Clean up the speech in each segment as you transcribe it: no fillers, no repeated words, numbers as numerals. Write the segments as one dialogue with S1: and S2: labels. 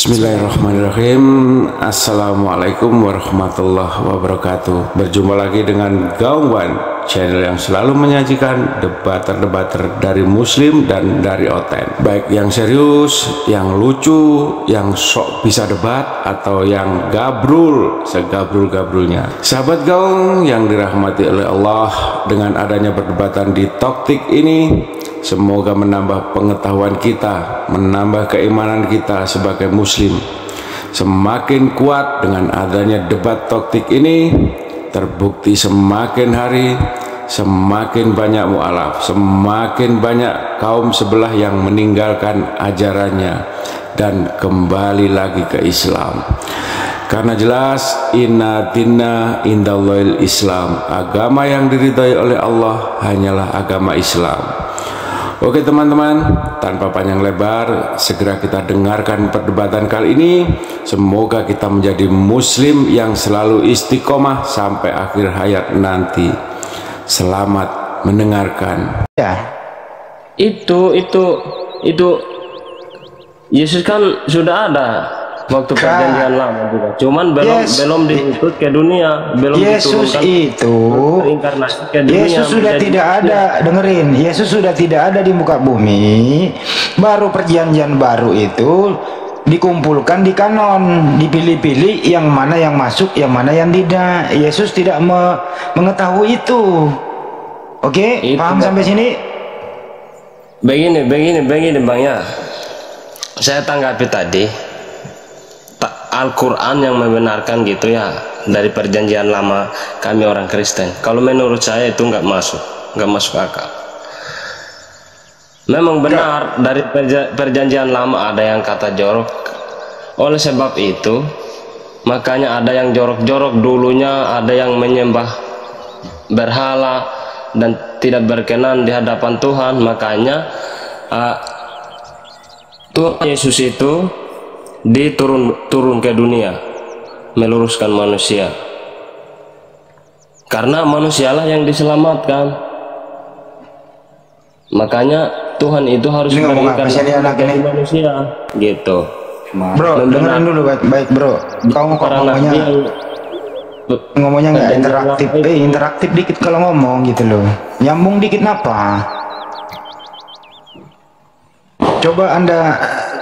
S1: Bismillahirrahmanirrahim. Assalamualaikum warahmatullahi wabarakatuh. Berjumpa lagi dengan Gaungwan, channel yang selalu menyajikan debater-debater dari muslim dan dari oten, baik yang serius, yang lucu, yang sok bisa debat, atau yang gabrul segabrul-gabrulnya. Sahabat Gaung yang dirahmati oleh Allah, dengan adanya perdebatan di Toktik ini, semoga menambah pengetahuan kita, menambah keimanan kita sebagai muslim. Semakin kuat dengan adanya debat Toktik ini, terbukti semakin hari semakin banyak mu'alaf, semakin banyak kaum sebelah yang meninggalkan ajarannya dan kembali lagi ke Islam. Karena jelas inna dinna indallahil Islam, agama yang diridhai oleh Allah hanyalah agama Islam. Oke teman-teman, tanpa panjang lebar, segera kita dengarkan perdebatan kali ini. Semoga kita menjadi muslim yang selalu istiqomah sampai akhir hayat nanti. Selamat mendengarkan.
S2: Ya, itu Yesus kan sudah ada waktu perjanjian lama juga, cuman belum diutus ke dunia, belum
S3: Yesus itu
S2: inkarnasi ke dunia.
S3: Yesus sudah tidak ada, dengerin, Yesus sudah tidak ada di muka bumi. Baru perjanjian baru itu dikumpulkan di kanon, dipilih-pilih yang mana yang masuk, yang mana yang tidak. Yesus tidak mengetahui itu. Oke, paham sampai sini?
S2: Begini Bang ya, saya tanggapi tadi Al-Quran yang membenarkan gitu ya, dari perjanjian lama kami orang Kristen. Kalau menurut saya itu nggak masuk akal. Memang benar dari perjanjian lama ada yang kata jorok. Oleh sebab itu makanya ada yang jorok-jorok dulunya, ada yang menyembah berhala dan tidak berkenan di hadapan Tuhan. Makanya Tuhan Yesus itu turun ke dunia meluruskan manusia, karena manusialah yang diselamatkan. Makanya Tuhan itu harus memberikan manusia gitu.
S3: Bro, dengerin dulu baik bro. Kau ngomongnya nggak interaktif, interaktif dikit kalau ngomong gitu loh, nyambung dikit napa? Coba anda,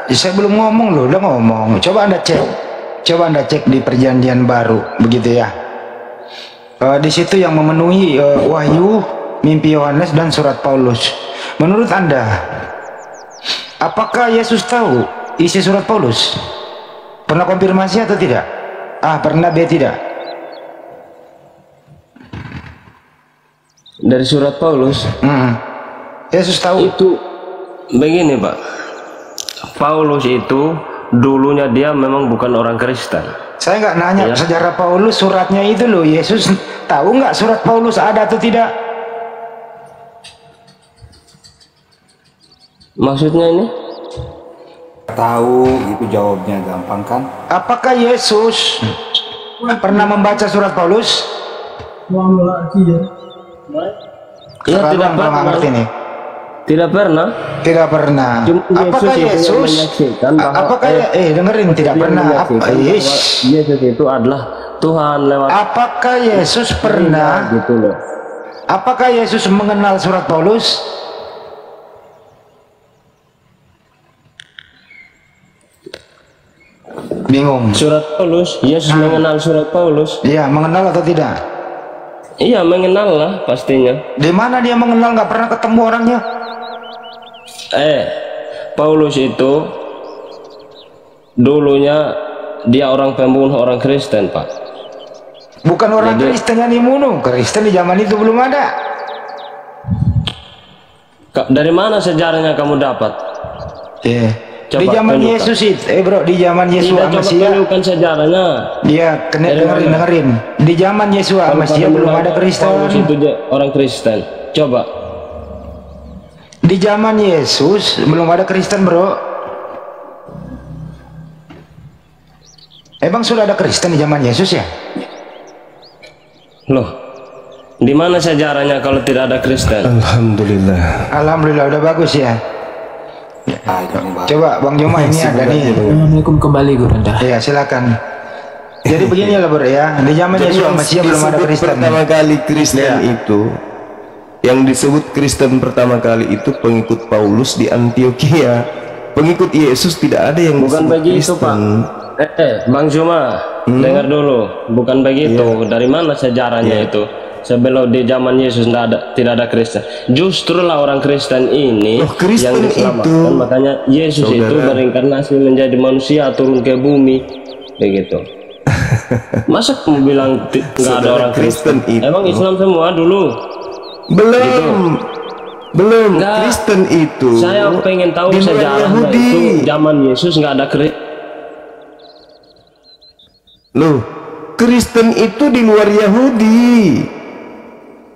S3: saya belum ngomong loh, udah ngomong. Coba anda cek di perjanjian baru, begitu ya. Di situ yang memenuhi Wahyu, mimpi Yohanes dan surat Paulus. Menurut anda, apakah Yesus tahu isi surat Paulus? Pernah konfirmasi atau tidak? Pernah B tidak?
S2: Dari surat Paulus,
S3: Yesus tahu
S2: itu. Begini Pak, Paulus itu dulunya dia memang bukan orang Kristen.
S3: Saya nggak nanya ya, sejarah Paulus, suratnya itu loh. Yesus tahu nggak surat Paulus ada atau tidak?
S2: Maksudnya ini?
S4: Tahu, itu jawabnya gampang kan?
S3: Apakah Yesus pernah membaca surat Paulus?
S2: Ya, tidak pernah.
S3: Ngerti nih.
S2: Tidak pernah.
S3: Tidak pernah. Apakah Yesus? Dengerin, tidak pernah.
S2: Yesus itu adalah Tuhan lewat.
S3: Apakah Yesus pernah?
S2: Gitu loh.
S3: Apakah Yesus mengenal surat Paulus? Bingung.
S2: Surat Paulus, Yesus mengenal surat Paulus.
S3: Iya, mengenal atau tidak?
S2: Iya, mengenal lah pastinya.
S3: Di mana dia mengenal? Nggak pernah ketemu orangnya.
S2: Paulus itu dulunya dia orang pembunuh orang Kristen Pak.
S3: Bukan orang Kristen yang dibunuh. Kristen di zaman itu belum ada.
S2: Dari mana sejarahnya kamu dapat?
S3: Di zaman Yesus itu, bro, di zaman Yesus Mesias.
S2: Bukan sejarahnya.
S3: Dia dengerin. Di zaman Yesus Mesias belum ada Kristen.
S2: Paulus itu orang Kristen. Coba.
S3: Di zaman Yesus belum ada Kristen, bro. Emang sudah ada Kristen di zaman Yesus ya?
S2: Loh, di mana sejarahnya kalau tidak ada Kristen?
S3: Alhamdulillah udah bagus ya.
S4: ini Bang.
S3: Coba Bang Joma ini ada nih.
S5: Assalamualaikum kembali Guru Anda.
S3: Iya silakan. Jadi begini lah Bro ya, di zaman Yesus Masih belum ada Kristen.
S6: Pertama kali Kristen itu, yang disebut Kristen pertama kali itu pengikut Paulus di Antioquia. Pengikut Yesus tidak ada yang
S2: Bukan
S6: disebut
S2: begitu
S6: Kristen.
S2: Pak. Bang Juma, dengar dulu. Bukan begitu. Dari mana sejarahnya itu? Sebelum di zaman Yesus tidak ada Kristen. Justru lah orang Kristen ini
S6: Kristen
S2: yang diselamatkan.
S6: itu,
S2: Makanya Yesus itu berinkarnasi menjadi manusia, turun ke bumi, begitu. Masa kamu bilang nggak ada orang Kristen?
S6: Itu.
S2: Emang Islam semua dulu?
S6: Belum.
S2: Nggak.
S6: Kristen itu.
S2: Saya pengen tahu
S6: di luar
S2: sejarahnya
S6: Yahudi.
S2: itu zaman Yesus nggak ada Kristen.
S6: Loh, Kristen itu di luar Yahudi.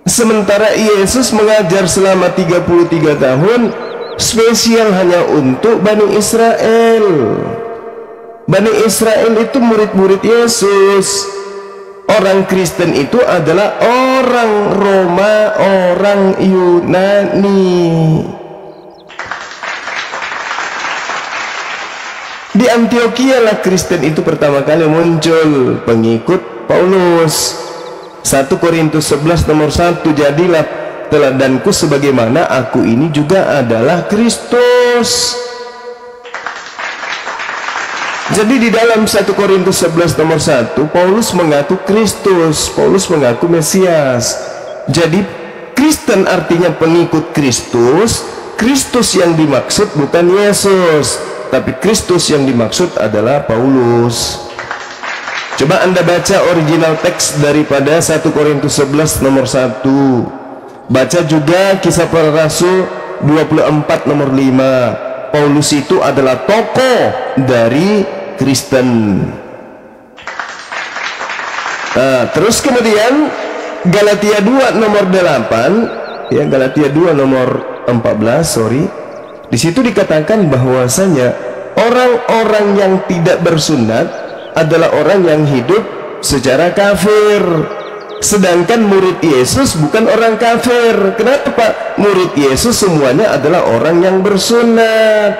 S6: Sementara Yesus mengajar selama 33 tahun spesial hanya untuk Bani Israel. Bani Israel itu murid-murid Yesus. Orang Kristen itu adalah orang Roma, orang Yunani. Di Antioquia lah Kristen itu pertama kali muncul, pengikut Paulus. 1 Korintus 11 nomor 1, jadilah teladanku sebagaimana aku ini juga adalah Kristus. Jadi di dalam 1 Korintus 11 nomor 1, Paulus mengaku Kristus, Paulus mengaku Mesias. Jadi Kristen artinya pengikut Kristus. Kristus yang dimaksud bukan Yesus, tapi Kristus yang dimaksud adalah Paulus. Coba Anda baca original teks daripada 1 Korintus 11 nomor 1. Baca juga Kisah Para Rasul 24 nomor 5. Paulus itu adalah tokoh dari Kristen. Terus kemudian Galatia 2 nomor 8, ya, Galatia 2 nomor 14, sorry. Di situ dikatakan bahwasanya orang-orang yang tidak bersunat adalah orang yang hidup secara kafir. Sedangkan murid Yesus bukan orang kafir. Kenapa? Murid Yesus semuanya adalah orang yang bersunat.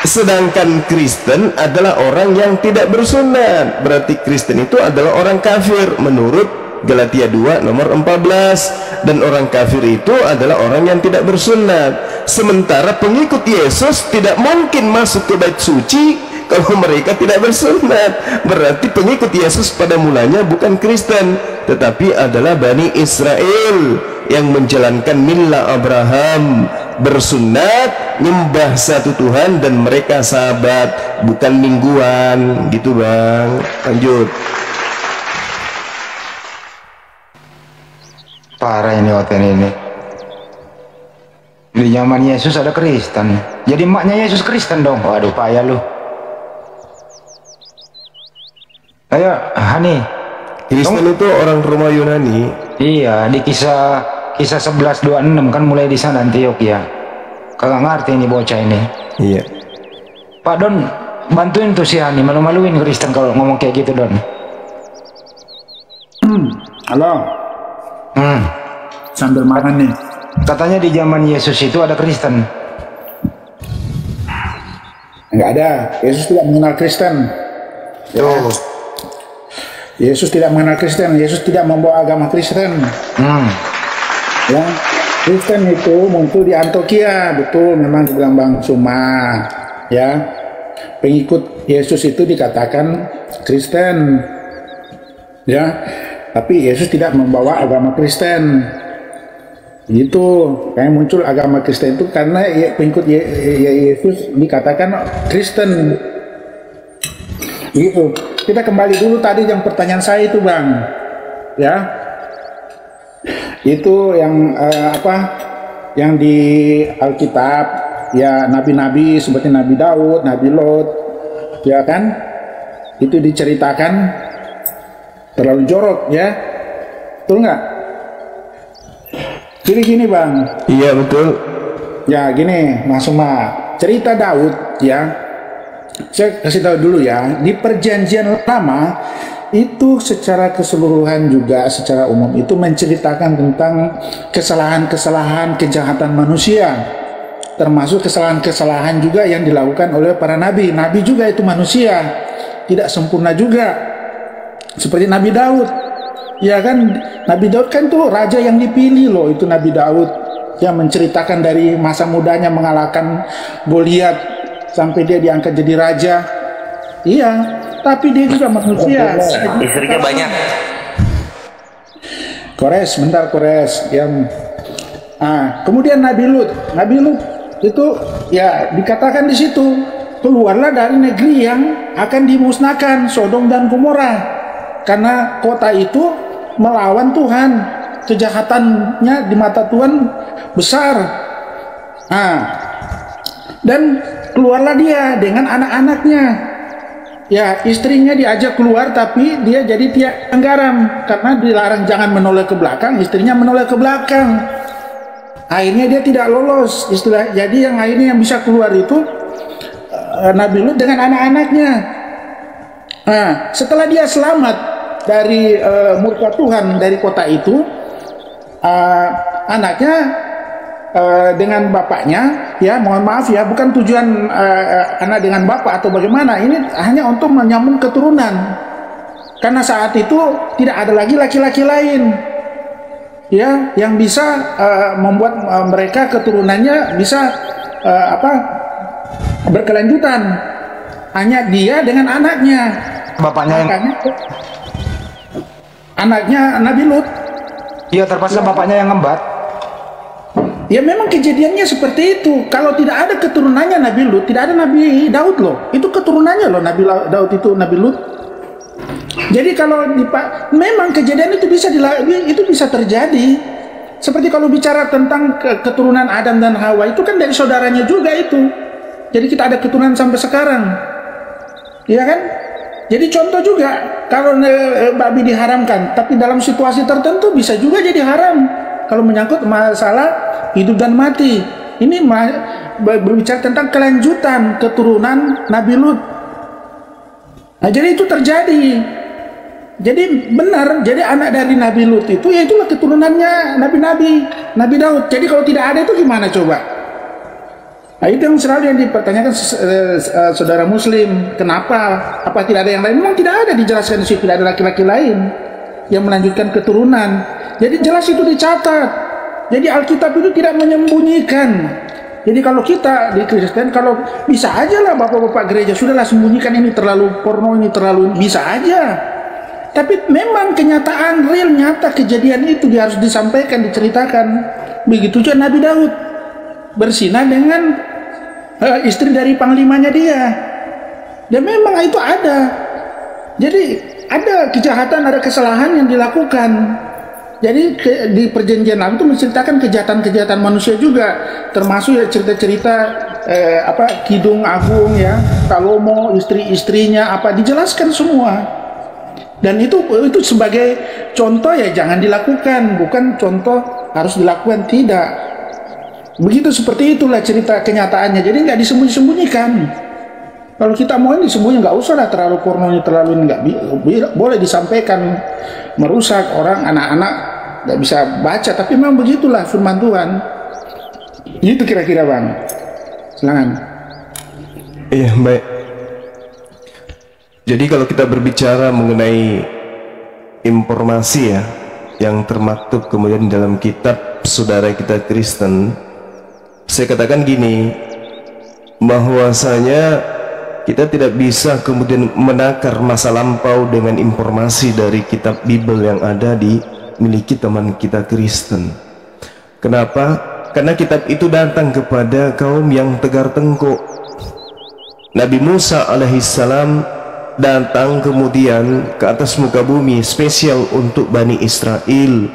S6: Sedangkan Kristen adalah orang yang tidak bersunat. Berarti Kristen itu adalah orang kafir menurut Galatia 2 nomor 14. Dan orang kafir itu adalah orang yang tidak bersunat. Sementara pengikut Yesus tidak mungkin masuk ke bait suci kalau mereka tidak bersunat. Berarti pengikut Yesus pada mulanya bukan Kristen, tetapi adalah Bani Israel yang menjalankan milah Abraham, bersunat, nyembah satu Tuhan, dan mereka sabat, bukan mingguan. Gitu Bang. Lanjut.
S3: Parah ini Oten ini. Di zaman Yesus ada Kristen. Jadi maknya Yesus Kristen dong. Waduh payah lu. Ayo Hani.
S6: Kristen itu orang Roma Yunani.
S3: Iya, di kisah 11:26 kan mulai di sana Antioquia. Kagak ngerti ini bocah ini.
S6: Iya.
S3: Pak Don, bantuin tuh si Hani, malu-maluin Kristen kalau ngomong kayak gitu Don.
S4: Halo, sambil makan nih.
S3: Katanya di zaman Yesus itu ada Kristen.
S4: Enggak ada. Yesus tidak mengenal Kristen. Ya. Yesus tidak mengenal Kristen. Yesus tidak membawa agama Kristen. Ya, Kristen itu muncul di Antioquia, betul. Memang dibilang Bang Suma. Ya, pengikut Yesus itu dikatakan Kristen. Ya, tapi Yesus tidak membawa agama Kristen. Itu kayak muncul agama Kristen itu karena pengikut Yesus dikatakan Kristen. Gitu. Kita kembali dulu tadi yang pertanyaan saya itu Bang, ya, itu yang yang di Alkitab, ya, nabi-nabi seperti Nabi Daud, Nabi Lot, ya kan, itu diceritakan terlalu jorok, ya, betul nggak? Jadi gini Bang.
S6: Iya betul.
S4: Ya gini Mas Suma, cerita Daud, ya, saya kasih tahu dulu ya, di perjanjian lama itu secara keseluruhan juga secara umum itu menceritakan tentang kesalahan-kesalahan kejahatan manusia, termasuk kesalahan-kesalahan juga yang dilakukan oleh para nabi. Nabi juga itu manusia, tidak sempurna juga. Seperti Nabi Daud, ya kan? Nabi Daud kan tuh raja yang dipilih loh, itu Nabi Daud yang menceritakan dari masa mudanya mengalahkan Goliat sampai dia diangkat jadi raja. Iya, tapi dia juga manusia.
S5: Istrinya banyak.
S4: Kores, bentar Kores. Kemudian Nabi Lut itu ya dikatakan di situ, keluarlah dari negeri yang akan dimusnahkan, Sodom dan Gomora, karena kota itu melawan Tuhan, kejahatannya di mata Tuhan besar. Dan keluarlah dia dengan anak-anaknya. Ya, istrinya diajak keluar tapi dia jadi tiang garam karena dilarang jangan menoleh ke belakang, istrinya menoleh ke belakang. Akhirnya dia tidak lolos istilah. Jadi yang akhirnya yang bisa keluar itu Nabi Lut dengan anak-anaknya. Setelah dia selamat dari murka Tuhan dari kota itu, anaknya dengan bapaknya, ya mohon maaf ya, bukan tujuan anak dengan bapak atau bagaimana, ini hanya untuk menyambung keturunan, karena saat itu tidak ada lagi laki-laki lain ya yang bisa membuat mereka keturunannya bisa berkelanjutan, hanya dia dengan anaknya,
S3: Bapaknya
S4: anaknya Nabi Lut.
S3: Iya, terpaksa bapaknya yang ngembat.
S4: Ya memang kejadiannya seperti itu. Kalau tidak ada keturunannya Nabi Lut, tidak ada Nabi Daud loh. Itu keturunannya loh Nabi Daud itu Nabi Lut. Jadi kalau memang kejadian itu bisa terjadi. Seperti kalau bicara tentang keturunan Adam dan Hawa, itu kan dari saudaranya juga itu. Jadi kita ada keturunan sampai sekarang. Iya kan? Jadi contoh juga kalau babi diharamkan, tapi dalam situasi tertentu bisa juga jadi haram. Kalau menyangkut masalah hidup dan mati, ini berbicara tentang kelanjutan keturunan Nabi Lut. Nah, jadi itu terjadi. Jadi benar, jadi anak dari Nabi Lut itu ya itulah keturunannya Nabi Daud. Jadi kalau tidak ada itu gimana coba? Nah, itu yang selalu yang dipertanyakan saudara Muslim. Kenapa? Apa tidak ada yang lain? Memang tidak ada, dijelaskan di situ, tidak ada laki-laki lain yang melanjutkan keturunan. Jadi jelas itu dicatat. Jadi Alkitab itu tidak menyembunyikan. Jadi kalau kita di Kristen, kalau bisa aja lah bapak-bapak gereja, sudahlah sembunyikan ini terlalu porno, ini terlalu, bisa aja. Tapi memang kenyataan real, nyata kejadian itu dia harus disampaikan, diceritakan. Begitu juga Nabi Daud berzina dengan istri dari panglimanya dia. Dan memang itu ada. Jadi ada kejahatan, ada kesalahan yang dilakukan. Jadi di perjanjian lama itu menceritakan kejahatan-kejahatan manusia juga, termasuk ya cerita-cerita Kidung Agung ya, Salomo, istri-istrinya dijelaskan semua. Dan itu sebagai contoh ya jangan dilakukan, bukan contoh harus dilakukan, tidak. Begitu, seperti itulah cerita kenyataannya. Jadi nggak disembunyi-sembunyikan. Kalau kita mau ini disembunyi, nggak usah lah terlalu pornonya, terlalu nggak boleh disampaikan, merusak orang, anak-anak nggak bisa baca. Tapi memang begitulah firman Tuhan. Itu kira-kira Bang. Silakan.
S6: Iya, baik. Jadi kalau kita berbicara mengenai informasi ya yang termaktub kemudian dalam kitab saudara kita Kristen, saya katakan gini, bahwasanya kita tidak bisa kemudian menakar masa lampau dengan informasi dari kitab Bible yang ada di miliki teman kita Kristen. Kenapa? Karena kitab itu datang kepada kaum yang tegar tengkuk. Nabi Musa alaihissalam datang kemudian ke atas muka bumi spesial untuk Bani Israel.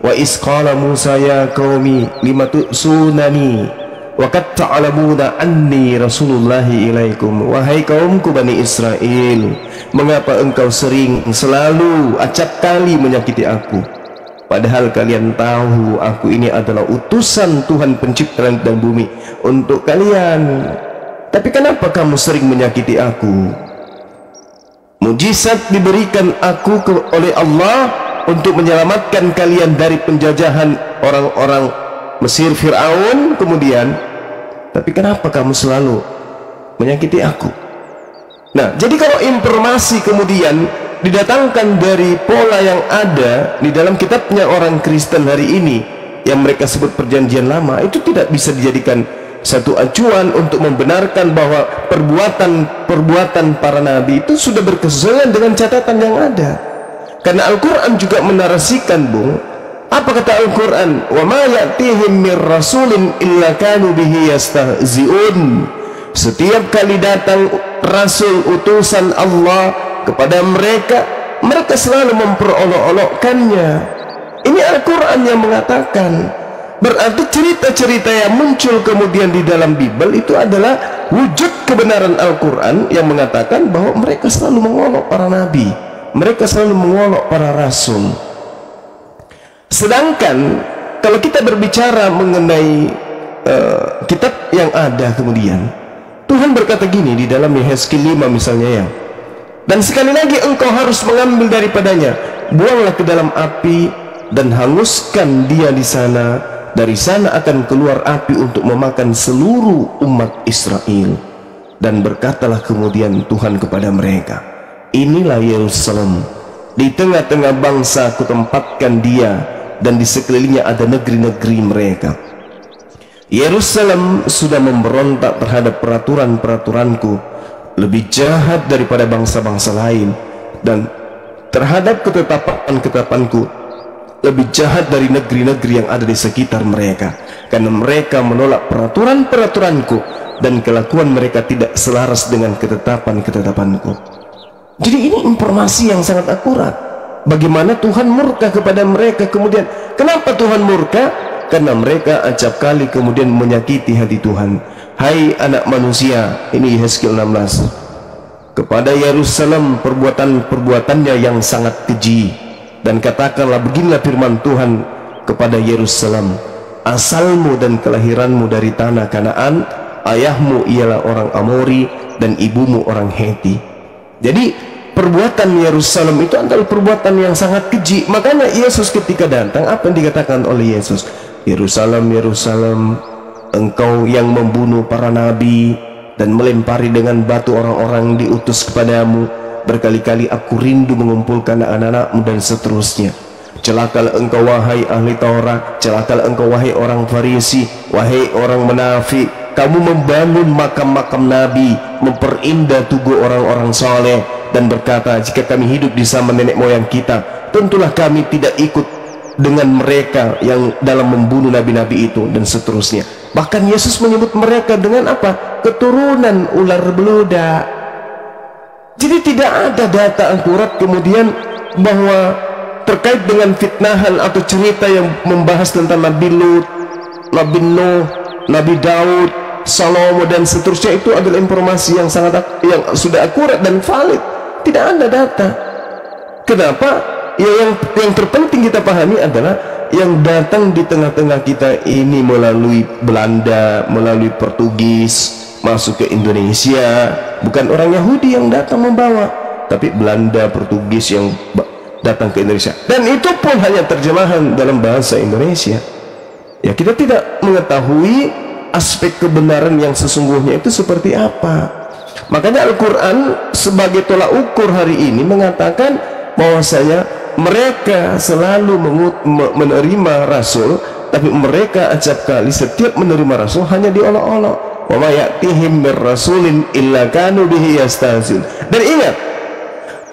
S6: Wa isqala Musa ya qaumi lima tu'sunani wa qad ta'lamuna anni rasulullahi ilaikum. Wahai kaumku Bani Israel, mengapa engkau selalu acap kali menyakiti aku, padahal kalian tahu aku ini adalah utusan Tuhan pencipta langit dan bumi untuk kalian. Tapi kenapa kamu sering menyakiti aku? Mujizat diberikan aku oleh Allah untuk menyelamatkan kalian dari penjajahan orang-orang Mesir Fir'aun. Kemudian tapi kenapa kamu selalu menyakiti aku? Nah, jadi kalau informasi kemudian didatangkan dari pola yang ada di dalam kitabnya orang Kristen hari ini yang mereka sebut perjanjian lama, itu tidak bisa dijadikan satu acuan untuk membenarkan bahwa perbuatan para nabi itu sudah berkesesuaian dengan catatan yang ada. Karena Al-Quran juga menarasikan, Bung, apa kata Al-Quran? Wa ma ya'tihim mir rasulin illa kanu bihi yastahzi'un. Setiap kali datang rasul utusan Allah kepada mereka, mereka selalu memperolok-olokkannya. Ini Al-Quran yang mengatakan. Berarti cerita-cerita yang muncul kemudian di dalam Bible itu adalah wujud kebenaran Al-Quran yang mengatakan bahwa mereka selalu mengolok para nabi, mereka selalu mengolok para rasul. Sedangkan kalau kita berbicara mengenai kitab yang ada kemudian, Tuhan berkata gini di dalam Yehezkiel 5 misalnya ya, dan sekali lagi engkau harus mengambil daripadanya, buanglah ke dalam api dan hanguskan dia di sana. Dari sana akan keluar api untuk memakan seluruh umat Israel. Dan berkatalah kemudian Tuhan kepada mereka, inilah Yerusalem, di tengah-tengah bangsa kutempatkan dia, dan di sekelilingnya ada negeri-negeri mereka. Yerusalem sudah memberontak terhadap peraturan-peraturanku, lebih jahat daripada bangsa-bangsa lain, dan terhadap ketetapan-ketetapanku lebih jahat dari negeri-negeri yang ada di sekitar mereka, karena mereka menolak peraturan-peraturanku dan kelakuan mereka tidak selaras dengan ketetapan-ketetapanku. Jadi ini informasi yang sangat akurat bagaimana Tuhan murka kepada mereka. Kemudian kenapa Tuhan murka? Karena mereka acap kali kemudian menyakiti hati Tuhan. Hai anak manusia, ini Yehezkiel 16, kepada Yerusalem perbuatan-perbuatannya yang sangat keji. Dan katakanlah, beginilah firman Tuhan kepada Yerusalem, asalmu dan kelahiranmu dari tanah Kanaan, ayahmu ialah orang Amori dan ibumu orang Heti. Jadi perbuatan Yerusalem itu adalah perbuatan yang sangat keji. Makanya Yesus ketika datang, apa yang dikatakan oleh Yesus? Yerusalem, Yerusalem, engkau yang membunuh para nabi dan melempari dengan batu orang-orang diutus kepadamu. Berkali-kali aku rindu mengumpulkan anak-anakmu, dan seterusnya. Celakalah engkau wahai ahli Taurat, celakalah engkau wahai orang Farisi, wahai orang munafik. Kamu membangun makam-makam nabi, memperindah tugu orang-orang saleh, dan berkata, jika kami hidup di zaman nenek moyang kita, tentulah kami tidak ikut dengan mereka yang dalam membunuh nabi-nabi itu, dan seterusnya. Bahkan Yesus menyebut mereka dengan apa? Keturunan ular beludak. Jadi tidak ada data akurat kemudian bahwa terkait dengan fitnahan atau cerita yang membahas tentang Nabi Lut, Nabi Nuh, Nabi Daud, Salomo dan seterusnya itu adalah informasi yang sudah akurat dan valid. Tidak ada data. Kenapa? Ya, yang terpenting kita pahami adalah yang datang di tengah-tengah kita ini melalui Belanda, melalui Portugis, masuk ke Indonesia, bukan orang Yahudi yang datang membawa, tapi Belanda, Portugis yang datang ke Indonesia, dan itu pun hanya terjemahan dalam bahasa Indonesia. Ya, kita tidak mengetahui aspek kebenaran yang sesungguhnya itu seperti apa. Makanya Al-Quran sebagai tolak ukur hari ini mengatakan bahwasanya mereka selalu menerima rasul, tapi mereka acap kali setiap menerima rasul hanya diolok-olok. Wa ma ya'tihim mir rasulin illa kanu bihi yastahzin. Dan ingat,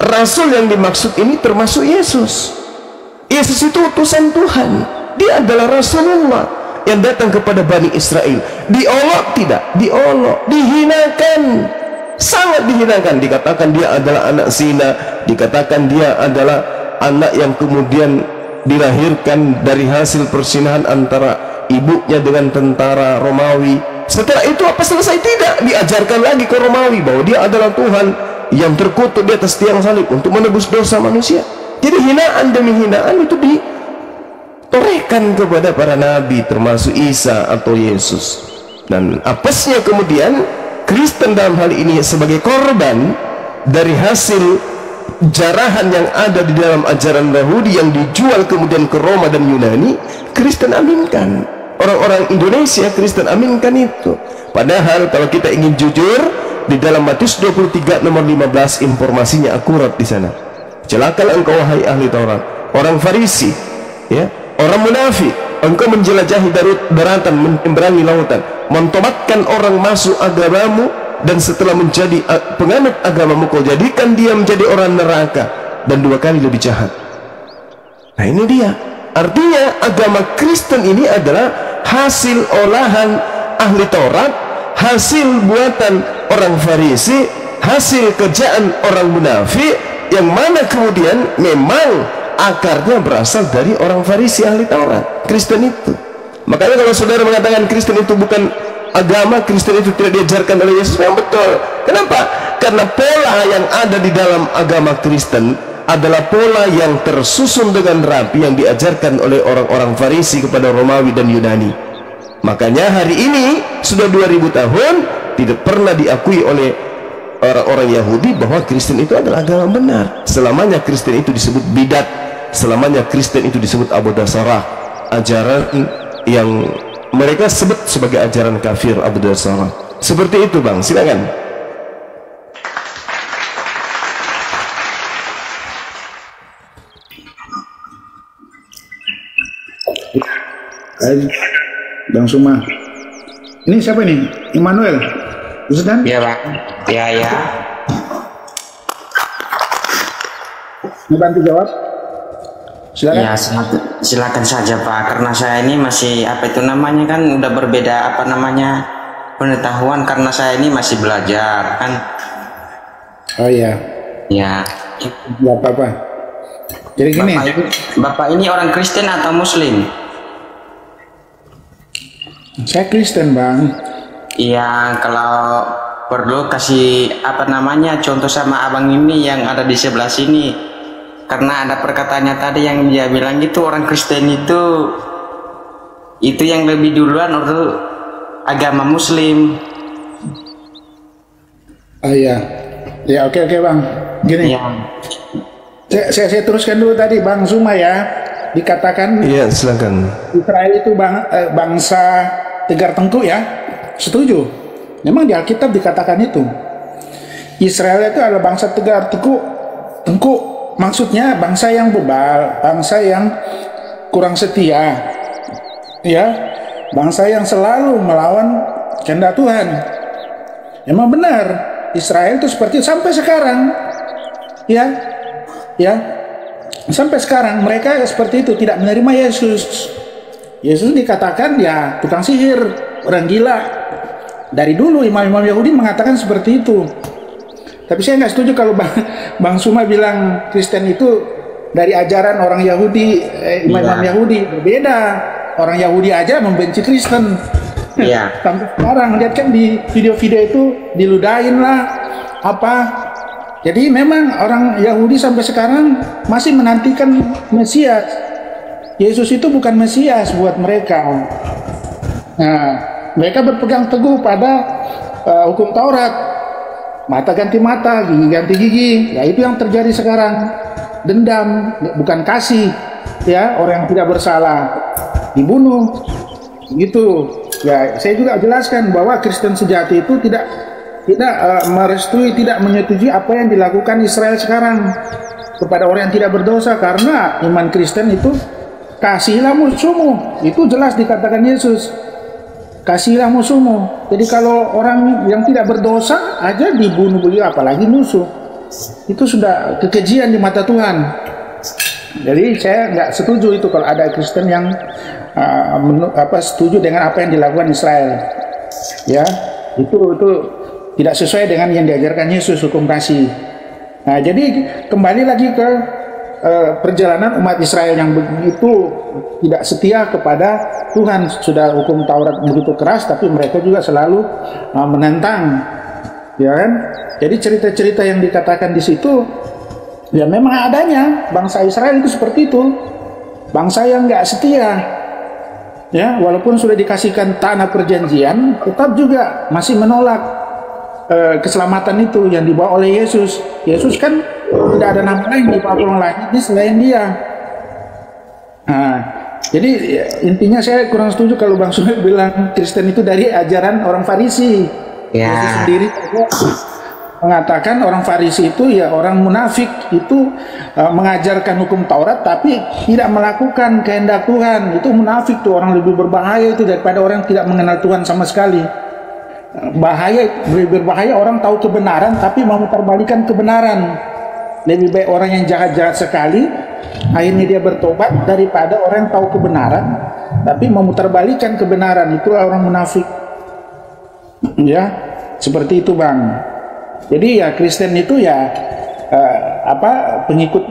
S6: rasul yang dimaksud ini termasuk Yesus. Yesus itu utusan Tuhan. Dia adalah Rasulullah yang datang kepada Bani Israel. Diolok tidak? Diolok, dihinakan, sangat dihinakan. Dikatakan dia adalah anak zina, dikatakan dia adalah anak yang kemudian dilahirkan dari hasil persinahan antara ibunya dengan tentara Romawi. Setelah itu apa selesai? Tidak, diajarkan lagi ke Romawi bahwa dia adalah Tuhan yang terkutuk di atas tiang salib untuk menebus dosa manusia. Jadi hinaan demi hinaan itu ditorehkan kepada para nabi, termasuk Isa atau Yesus. Dan apesnya kemudian Kristen dalam hal ini sebagai korban dari hasil jarahan yang ada di dalam ajaran Yahudi yang dijual kemudian ke Roma dan Yunani, Kristen aminkan. Orang-orang Indonesia Kristen aminkan itu. Padahal kalau kita ingin jujur, di dalam Matius 23 nomor 15 informasinya akurat di sana. Celakalah engkau wahai ahli Taurat, orang Farisi, ya, orang munafik, engkau menjelajahi daratan, menyeberangi lautan, mentobatkan orang masuk agamamu, dan setelah menjadi penganut agamamu kau jadikan dia menjadi orang neraka dan 2 kali lebih jahat. Nah ini dia, artinya agama Kristen ini adalah hasil olahan ahli Taurat, hasil buatan orang Farisi, hasil kerjaan orang munafik, yang mana kemudian memang akarnya berasal dari orang Farisi ahli Taurat, Kristen itu. Makanya kalau saudara mengatakan Kristen itu bukan agama, Kristen itu tidak diajarkan oleh Yesus, memang betul. Kenapa? Karena pola yang ada di dalam agama Kristen adalah pola yang tersusun dengan rapi yang diajarkan oleh orang-orang Farisi kepada Romawi dan Yunani. Makanya hari ini sudah 2000 tahun tidak pernah diakui oleh orang-orang Yahudi bahwa Kristen itu adalah agama benar. Selamanya Kristen itu disebut bidat, selamanya Kristen itu disebut Abodasarah, ajaran yang mereka sebut sebagai ajaran kafir, Abodasarah. Seperti itu Bang, silakan.
S4: Bang Suma. Ini siapa nih? Immanuel. Ustaz?
S3: Iya, Pak. Ya.
S4: Mau bantu jawab? Silakan.
S5: Ya, silakan saja Pak. Karena saya ini masih apa itu namanya kan udah berbeda apa namanya pengetahuan karena saya ini masih belajar kan.
S4: Oh iya.
S5: Ya.
S4: Gak apa-apa. Jadi gini.
S5: Bapak ini orang Kristen atau Muslim?
S4: Saya Kristen Bang.
S5: Iya, kalau perlu kasih apa namanya contoh sama abang ini yang ada di sebelah sini. Karena ada perkataannya tadi yang dia bilang gitu, orang Kristen itu yang lebih duluan untuk agama Muslim.
S4: Oh iya. Ya oke Bang. Gini.
S5: Ya.
S4: Saya teruskan dulu tadi Bang Suma ya. Dikatakan
S6: Iya, silakan.
S4: Israel itu bangsa tegar tengkuk ya. Setuju. Memang di Alkitab dikatakan itu. Israel itu adalah bangsa tegar tengkuk. Maksudnya bangsa yang bebal, bangsa yang kurang setia. Ya, bangsa yang selalu melawan kehendak Tuhan. Memang benar, Israel itu seperti itu sampai sekarang. Ya. Sampai sekarang mereka seperti itu, tidak menerima Yesus. Yesus dikatakan ya tukang sihir, orang gila. Dari dulu imam-imam Yahudi mengatakan seperti itu. Tapi saya nggak setuju kalau Bang Suma bilang Kristen itu dari ajaran orang Yahudi, imam-imam Yahudi. Berbeda. Orang Yahudi aja membenci Kristen.
S5: Iya.
S4: Sampai sekarang lihat kan di video-video itu diludahin lah apa. Jadi memang orang Yahudi sampai sekarang masih menantikan Mesias. Yesus itu bukan Mesias buat mereka. Nah, mereka berpegang teguh pada hukum Taurat. Mata ganti mata, gigi ganti gigi. Ya itu yang terjadi sekarang. Dendam, bukan kasih. Ya, orang yang tidak bersalah dibunuh. Gitu. Ya, saya juga jelaskan bahwa Kristen sejati itu tidak merestui, tidak menyetujui apa yang dilakukan Israel sekarang kepada orang yang tidak berdosa, karena iman Kristen itu kasihilah musuhmu, itu jelas dikatakan Yesus, kasihilah musuhmu. Jadi kalau orang yang tidak berdosa aja dibunuh begitu, apalagi musuh, itu sudah kekejian di mata Tuhan. Jadi saya nggak setuju itu kalau ada Kristen yang setuju dengan apa yang dilakukan Israel. Ya, itu tidak sesuai dengan yang diajarkan Yesus, hukum kasih. Nah, jadi kembali lagi ke perjalanan umat Israel yang begitu tidak setia kepada Tuhan. Sudah hukum Taurat begitu keras, tapi mereka juga selalu menentang, ya kan? Jadi cerita-cerita yang dikatakan di situ, ya memang adanya bangsa Israel itu seperti itu, bangsa yang nggak setia. Ya, walaupun sudah dikasihkan tanah perjanjian, tetap juga masih menolak keselamatan itu yang dibawa oleh Yesus. Yesus kan tidak ada nama lain di bawah lain ini selain Dia. Nah, Jadi intinya saya kurang setuju kalau Bang Suhaib bilang Kristen itu dari ajaran orang Farisi. Yesus sendiri mengatakan orang Farisi itu ya orang munafik, itu mengajarkan hukum Taurat tapi tidak melakukan kehendak Tuhan. Itu munafik tuh, orang lebih berbahaya itu daripada orang yang tidak mengenal Tuhan sama sekali. Lebih berbahaya orang tahu kebenaran tapi memutarbalikan kebenaran. Lebih baik orang yang jahat-jahat sekali akhirnya dia bertobat daripada orang yang tahu kebenaran tapi memutarbalikan kebenaran. Itulah orang munafik. Ya, seperti itu Bang. Jadi ya Kristen itu ya pengikut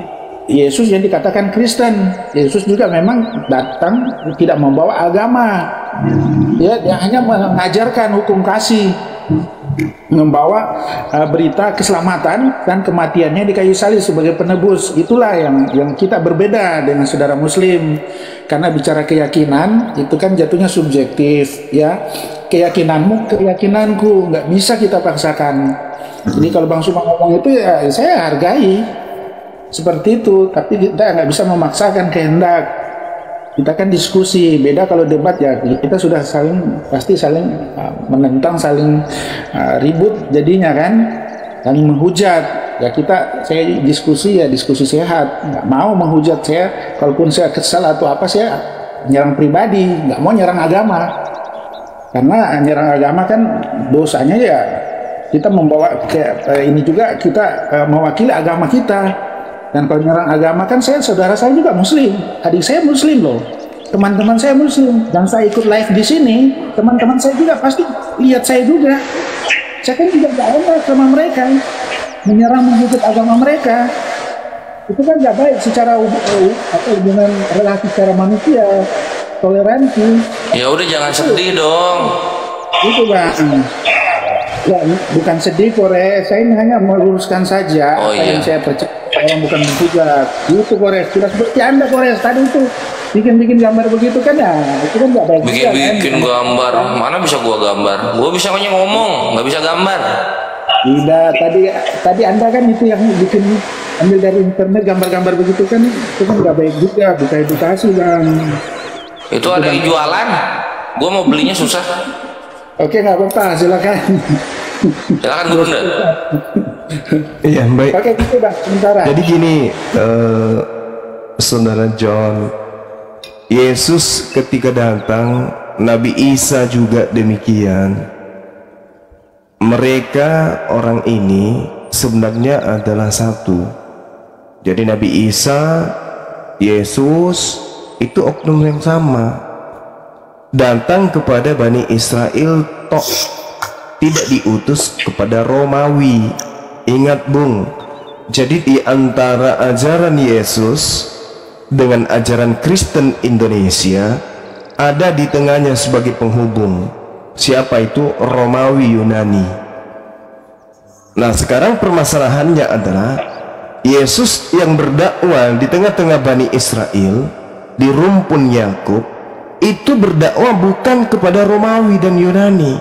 S4: Yesus yang dikatakan Kristen. Yesus juga memang datang tidak membawa agama. Ya, dia hanya mengajarkan hukum kasih, membawa berita keselamatan dan kematiannya di kayu salib sebagai penebus. Itulah yang kita berbeda dengan saudara Muslim, karena bicara keyakinan itu kan jatuhnya subjektif, ya. Keyakinanmu keyakinanku, nggak bisa kita paksakan. Jadi kalau Bang Suma ngomong itu ya saya hargai seperti itu, tapi kita nggak bisa memaksakan kehendak. Kita kan diskusi, beda kalau debat ya kita sudah pasti saling menentang, saling ribut jadinya kan, saling menghujat. Ya saya diskusi ya diskusi sehat, nggak mau menghujat. Saya kalaupun saya kesal atau apa, saya nyerang pribadi, nggak mau nyerang agama, karena nyerang agama kan dosanya ya kita membawa ini juga kita mewakili agama kita. Dan kalau nyerang agama kan saudara saya juga Muslim, adik saya Muslim loh, teman-teman saya Muslim, dan saya ikut live di sini, teman-teman saya juga pasti lihat saya juga. Saya kan juga gak enak sama mereka, menyerang menghujat agama mereka. Itu kan gak baik secara hubungan relasi secara manusia, toleransi. Ya udah jangan sedih dong. Itu Bang. Ya, bukan sedih Kore, saya ini hanya meluruskan saja apa yang saya percaya, orang bukan menghujat. Itu Kore, sudah seperti Anda Kore tadi itu bikin gambar begitu kan ya, itu kan nggak baik. Bikin gambar, mana bisa gua gambar? Gua bisa hanya ngomong, nggak bisa gambar. Tidak, tadi Anda kan itu yang bikin ambil dari internet gambar-gambar begitu kan, itu kan nggak baik juga, bukan edukasi Bang. Itu ada yang jualan, gua mau belinya susah. Oke, nggak apa-apa, silakan. Silakan Guru.
S6: Iya, baik.
S4: Oke, gitu Bang, sementara.
S6: Jadi gini, Saudara John, Yesus ketika datang, Nabi Isa juga demikian. Mereka orang ini sebenarnya adalah satu. Jadi Nabi Isa, Yesus itu oknum yang sama. Datang kepada Bani Israel tok, tidak diutus kepada Romawi. Ingat Bung, jadi di antara ajaran Yesus dengan ajaran Kristen Indonesia, ada di tengahnya sebagai penghubung. Siapa itu? Romawi Yunani. Nah sekarang permasalahannya adalah Yesus yang berdakwah di tengah-tengah Bani Israel di rumpun Yakub itu berdakwah bukan kepada Romawi dan Yunani.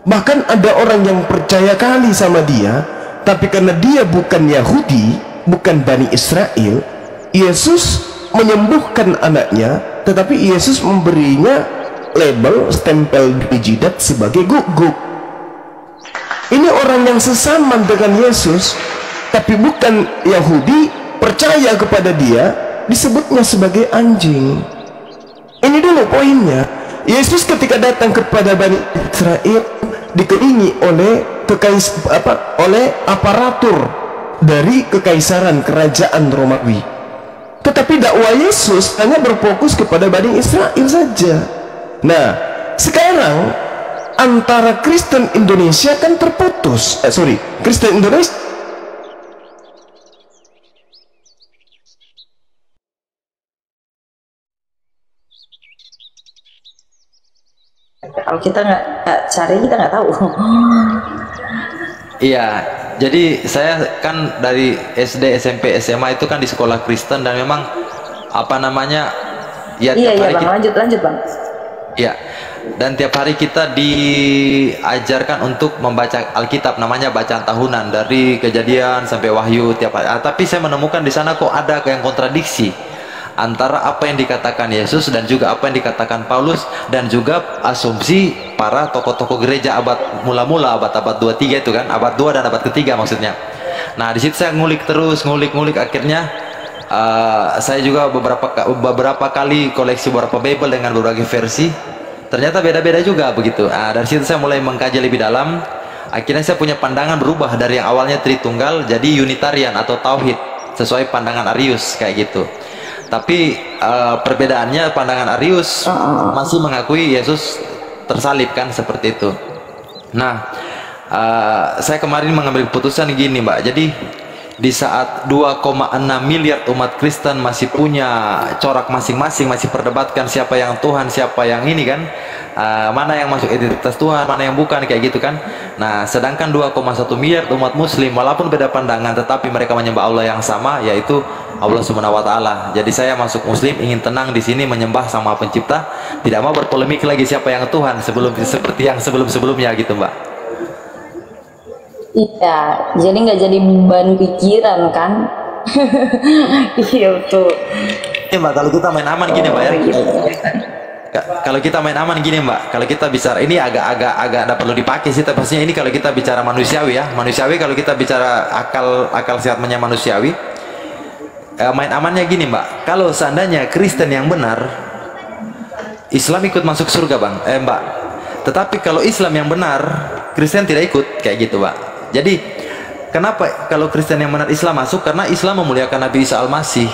S6: Bahkan ada orang yang percaya kali sama dia, tapi karena dia bukan Yahudi, bukan Bani Israel, Yesus menyembuhkan anaknya, tetapi Yesus memberinya label, stempel di jidat sebagai guguk. Ini orang yang sesama dengan Yesus, tapi bukan Yahudi, percaya kepada dia, disebutnya sebagai anjing. Ini dulu poinnya. Yesus ketika datang kepada Bani Israel dikelilingi oleh oleh aparatur dari kekaisaran kerajaan Romawi. Tetapi dakwah Yesus hanya berfokus kepada Bani Israel saja. Nah, sekarang antara Kristen Indonesia kan terputus. Kristen Indonesia
S7: kalau kita nggak cari, kita nggak tahu.
S8: Iya, jadi saya kan dari SD, SMP, SMA itu kan di sekolah Kristen, dan memang apa namanya ya
S7: iya Bang, lanjut Bang.
S8: Ya, dan tiap hari kita diajarkan untuk membaca Alkitab, namanya bacaan tahunan dari Kejadian sampai Wahyu tiap hari. Tapi saya menemukan di sana kok ada yang kontradiksi antara apa yang dikatakan Yesus dan juga apa yang dikatakan Paulus, dan juga asumsi para tokoh-tokoh gereja abad mula-mula, abad-abad 23 itu kan, abad 2 dan abad ketiga maksudnya. Nah, di situ saya ngulik terus, ngulik akhirnya saya juga beberapa kali koleksi beberapa Bible dengan berbagai versi. Ternyata beda-beda juga begitu. Dari situ saya mulai mengkaji lebih dalam. Akhirnya saya punya pandangan berubah dari yang awalnya Tritunggal jadi Unitarian atau Tauhid sesuai pandangan Arius kayak gitu. Tapi perbedaannya pandangan Arius masih mengakui Yesus tersalib kan, seperti itu. Nah, saya kemarin mengambil keputusan gini Mbak. Jadi di saat 2,6 miliar umat Kristen masih punya corak masing-masing, masih perdebatkan siapa yang Tuhan, siapa yang ini kan, mana yang masuk identitas Tuhan, mana yang bukan, kayak gitu kan. Nah, sedangkan 2,1 miliar umat Muslim walaupun beda pandangan tetapi mereka menyembah Allah yang sama, yaitu Allah Subhanahu wa taala. Jadi saya masuk Muslim ingin tenang di sini menyembah sama Pencipta, tidak mau berpolemik lagi siapa yang Tuhan seperti yang sebelum-sebelumnya gitu, Mbak.
S7: Iya, jadi nggak jadi beban pikiran kan? Iya betul.
S8: Ini Mbak, kalau kita main aman gini Mbak ya. Kalau kita main aman gini Mbak, kalau kita bicara ini agak ada perlu dipakai sih, tapi pastinya ini kalau kita bicara manusiawi ya, manusiawi kalau kita bicara akal sehatnya manusiawi, main amannya gini Mbak. Kalau seandainya Kristen yang benar, Islam ikut masuk surga Mbak. Tetapi kalau Islam yang benar, Kristen tidak ikut, kayak gitu Mbak. Jadi kenapa kalau Kristen yang benar Islam masuk? Karena Islam memuliakan Nabi Isa Al-Masih,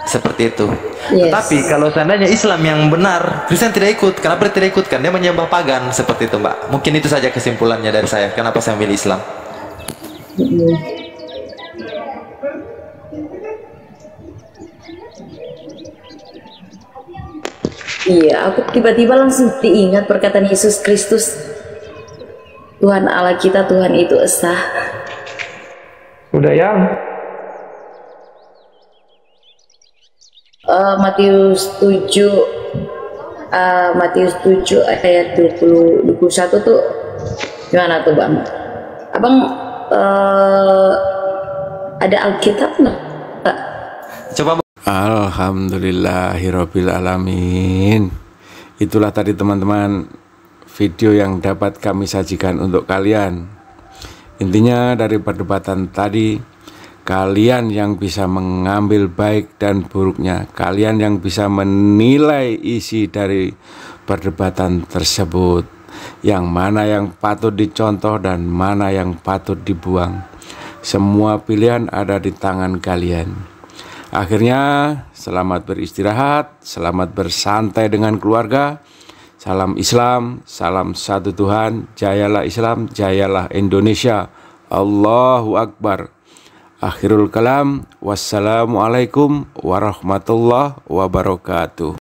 S8: seperti itu. Yes. Tetapi kalau seandainya Islam yang benar, Kristen tidak ikut. Kenapa dia tidak ikut? Kan dia menyembah pagan, seperti itu Mbak. Mungkin itu saja kesimpulannya dari saya. Kenapa saya milih Islam?
S7: Iya, aku tiba-tiba langsung diingat perkataan Yesus Kristus, Tuhan Allah kita, Tuhan itu esa.
S9: Udah ya?
S7: Matius 7 ayat 21 tuh gimana tuh Bang? Abang ada Alkitab nggak?
S8: Coba.
S1: Alhamdulillahirabbil alamin. Itulah tadi teman-teman video yang dapat kami sajikan untuk kalian. Intinya dari perdebatan tadi, kalian yang bisa mengambil baik dan buruknya, kalian yang bisa menilai isi dari perdebatan tersebut, yang mana yang patut dicontoh dan mana yang patut dibuang. Semua pilihan ada di tangan kalian. Akhirnya selamat beristirahat, selamat bersantai dengan keluarga. Salam Islam, salam satu Tuhan, jayalah Islam, jayalah Indonesia. Allahu Akbar. Akhirul kalam, wassalamualaikum warahmatullahi wabarakatuh.